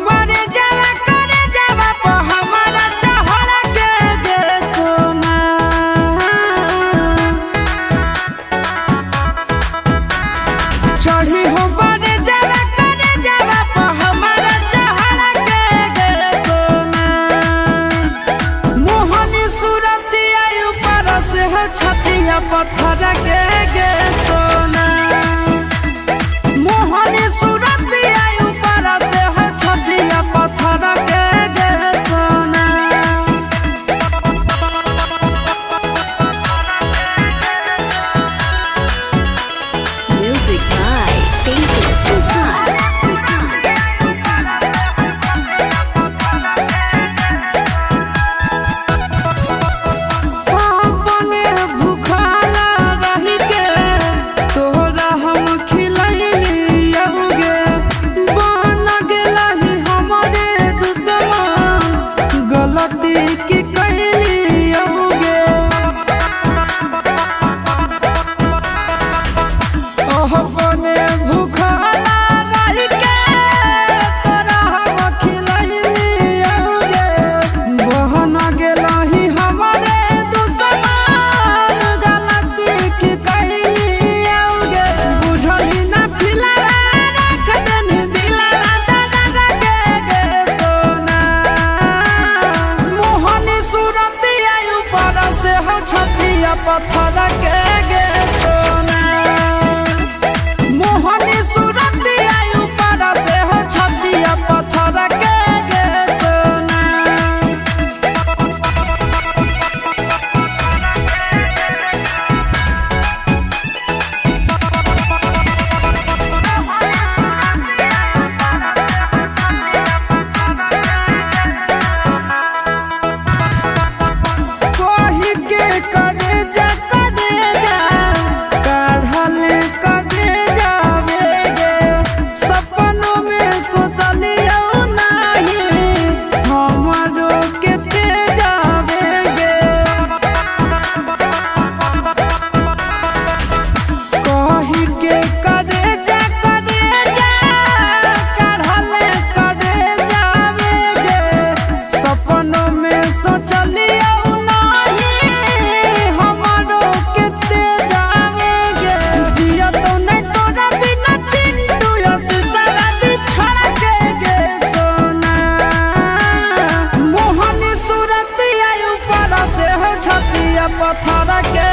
हमारे जावा करे जावा पर हमारा चढ़ के गे सोना। चढ़ी हमारे जावा करे जावा पर हमारा चढ़ के गे सोना। मोहनी सूरतिया ऊपर से हो छतिया पत्थर के गे सोना। मोहनी सूरतिया ऊपर से हो छतिया पत्थर के गे सोना। Music by Tinku Tufan. अपने भूखला रही के तोहरा हम खिलैलियौगे। बन गेलही हमरे दुश्मन गलती की कैलियौगे। अपने भूखला रही के तोरा हम खिलैलियौगे। बन गेलही हमरे दुश्मन गलती की कैलियौगे। बुझली ना फिलवा रख देनी दिलवा दादा के गे सोना। मोहनी सूरतिया ऊपर से हो छतिया पत्थर के गे सोना। मोहनी सूरतिया ऊपर से हो छतिया पत्थर के गे सोना। कोही के करे जा काढ़ले करे जावेगे। सपनों में सोचलियो नाही हमरो के ते जावेगे। कोही के करे जा काढ़ले करे जावेगे। सपनों में सोचलियो नाही हमरो के ते जावेगे। जिया तो नहीं तोरा बिना चिंटू सारा बिछड़ के गे सोना। मोहनी सूरतिया ऊपर से हो छतिया पत्थर के